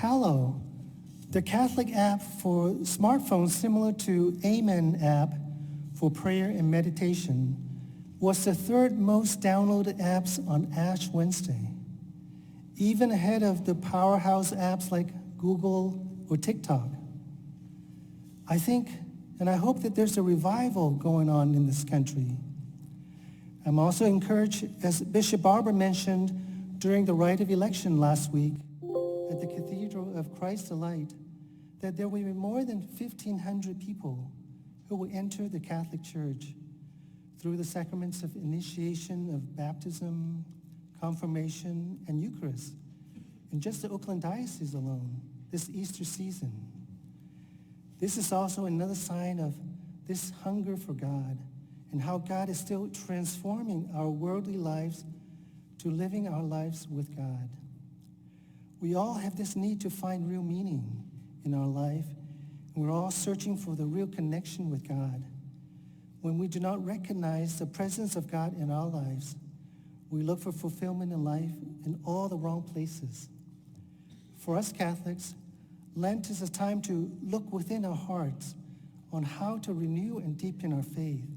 Hallow, the Catholic app for smartphones similar to Amen app for prayer and meditation, was the third most downloaded apps on Ash Wednesday, even ahead of the powerhouse apps like Google or TikTok. I think and I hope that there's a revival going on in this country. I'm also encouraged, as Bishop Barber mentioned during the rite of election last week at the Cathedral of Christ the Light, that there will be more than 1,500 people who will enter the Catholic Church through the sacraments of initiation of baptism, confirmation, and Eucharist in just the Oakland Diocese alone this Easter season. This is also another sign of this hunger for God and how God is still transforming our worldly lives to living our lives with God. We all have this need to find real meaning in our life, and we're all searching for the real connection with God. When we do not recognize the presence of God in our lives, we look for fulfillment in life in all the wrong places. For us Catholics, Lent is a time to look within our hearts on how to renew and deepen our faith,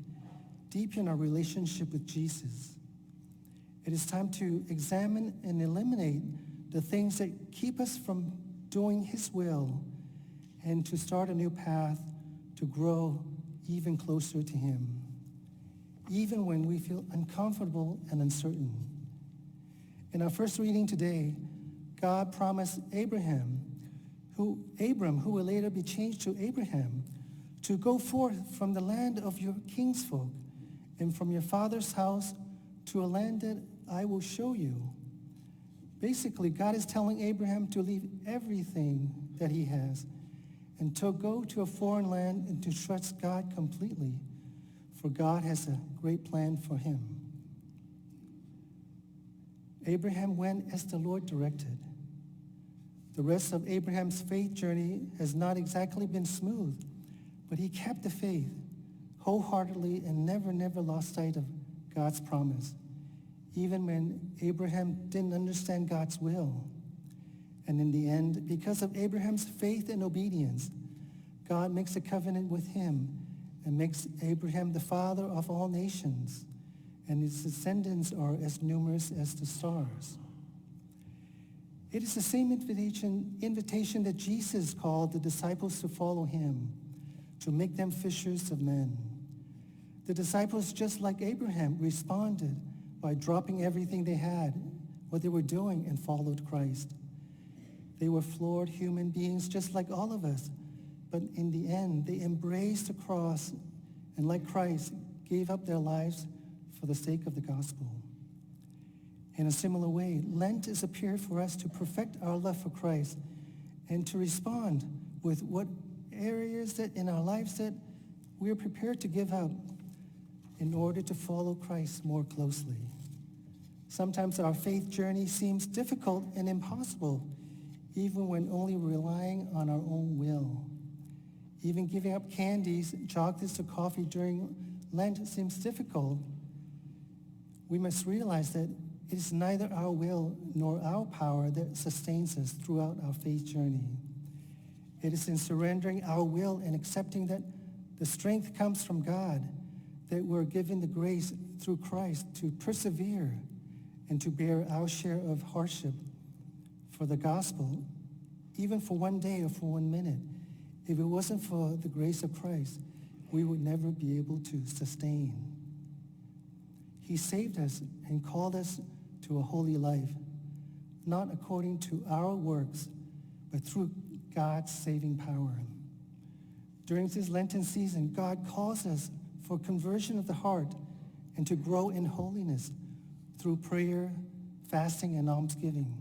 deepen our relationship with Jesus. It is time to examine and eliminate the things that keep us from doing His will and to start a new path to grow even closer to Him, even when we feel uncomfortable and uncertain. In our first reading today, God promised Abram, who will later be changed to Abraham, to go forth from the land of your kinsfolk and from your father's house to a land that I will show you. Basically, God is telling Abraham to leave everything that he has and to go to a foreign land and to trust God completely, for God has a great plan for him. Abraham went as the Lord directed. The rest of Abraham's faith journey has not exactly been smooth, but he kept the faith wholeheartedly and never lost sight of God's promise, even when Abraham didn't understand God's will. And in the end, because of Abraham's faith and obedience, God makes a covenant with him and makes Abraham the father of all nations, and his descendants are as numerous as the stars. It is the same invitation that Jesus called the disciples to follow him, to make them fishers of men. The disciples, just like Abraham, responded by dropping everything they had, what they were doing, and followed Christ. They were flawed human beings just like all of us, but in the end, they embraced the cross and like Christ, gave up their lives for the sake of the gospel. In a similar way, Lent is a period for us to perfect our love for Christ and to respond with what areas that in our lives that we are prepared to give up in order to follow Christ more closely. Sometimes our faith journey seems difficult and impossible, even when only relying on our own will. Even giving up candies, chocolates, or coffee during Lent seems difficult. We must realize that it is neither our will nor our power that sustains us throughout our faith journey. It is in surrendering our will and accepting that the strength comes from God that we're given the grace through Christ to persevere and to bear our share of hardship for the gospel, even for one day or for 1 minute. If it wasn't for the grace of Christ, we would never be able to sustain. He saved us and called us to a holy life, not according to our works, but through God's saving power. During this Lenten season, God calls us for conversion of the heart and to grow in holiness through prayer, fasting, and almsgiving.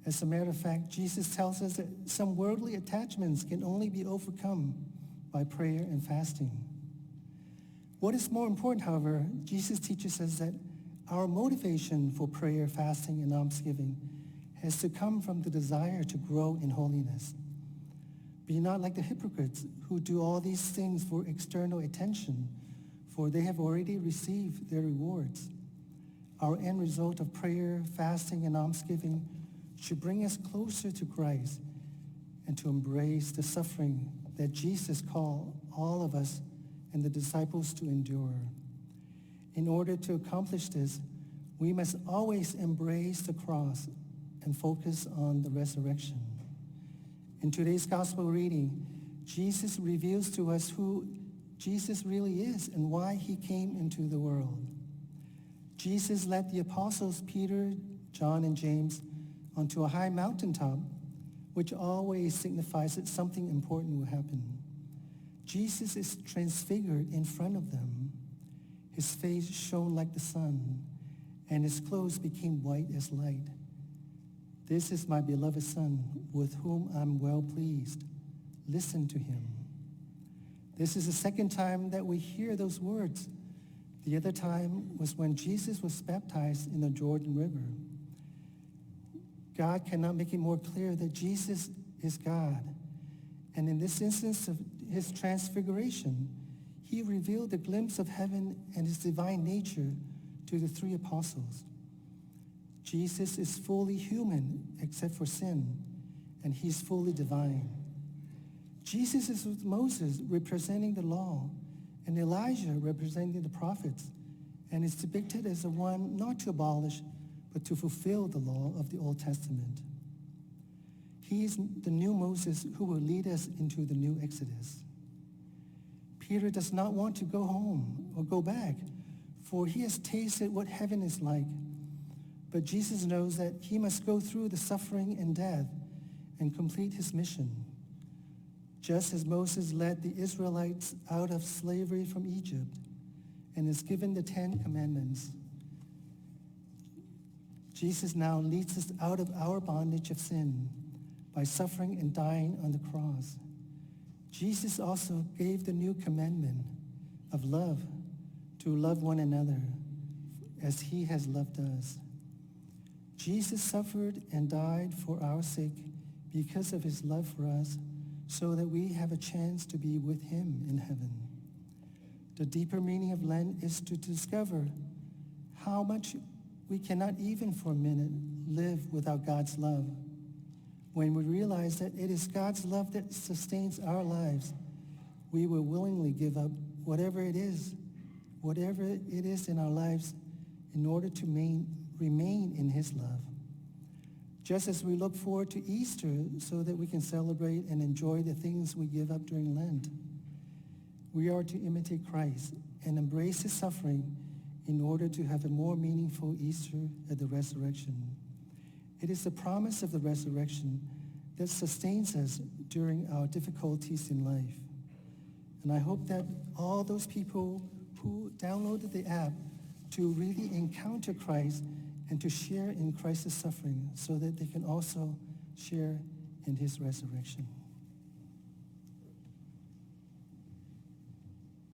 As a matter of fact, Jesus tells us that some worldly attachments can only be overcome by prayer and fasting. What is more important, however, Jesus teaches us that our motivation for prayer, fasting, and almsgiving has to come from the desire to grow in holiness. Be not like the hypocrites who do all these things for external attention, for they have already received their rewards. Our end result of prayer, fasting, and almsgiving should bring us closer to Christ and to embrace the suffering that Jesus called all of us and the disciples to endure. In order to accomplish this, we must always embrace the cross and focus on the resurrection. In today's gospel reading, Jesus reveals to us who Jesus really is and why he came into the world. Jesus led the apostles Peter, John, and James onto a high mountaintop, which always signifies that something important will happen. Jesus is transfigured in front of them. His face shone like the sun, and his clothes became white as light. This is my beloved Son, with whom I'm well pleased. Listen to him. This is the second time that we hear those words. The other time was when Jesus was baptized in the Jordan River. God cannot make it more clear that Jesus is God. And in this instance of his transfiguration, he revealed a glimpse of heaven and his divine nature to the three apostles. Jesus is fully human except for sin, and he's fully divine. Jesus is with Moses representing the law, and Elijah representing the prophets, and is depicted as the one not to abolish, but to fulfill the law of the Old Testament. He is the new Moses who will lead us into the new Exodus. Peter does not want to go home or go back, for he has tasted what heaven is like. But Jesus knows that he must go through the suffering and death and complete his mission. Just as Moses led the Israelites out of slavery from Egypt and is given the 10 Commandments, Jesus now leads us out of our bondage of sin by suffering and dying on the cross. Jesus also gave the new commandment of love, to love one another as he has loved us. Jesus suffered and died for our sake because of his love for us, so that we have a chance to be with him in heaven. The deeper meaning of Lent is to discover how much we cannot even for a minute live without God's love. When we realize that it is God's love that sustains our lives, we will willingly give up whatever it is in our lives in order to remain in his love. Just as we look forward to Easter so that we can celebrate and enjoy the things we give up during Lent, we are to imitate Christ and embrace his suffering in order to have a more meaningful Easter at the resurrection. It is the promise of the resurrection that sustains us during our difficulties in life. And I hope that all those people who downloaded the app to really encounter Christ and to share in Christ's suffering so that they can also share in his resurrection.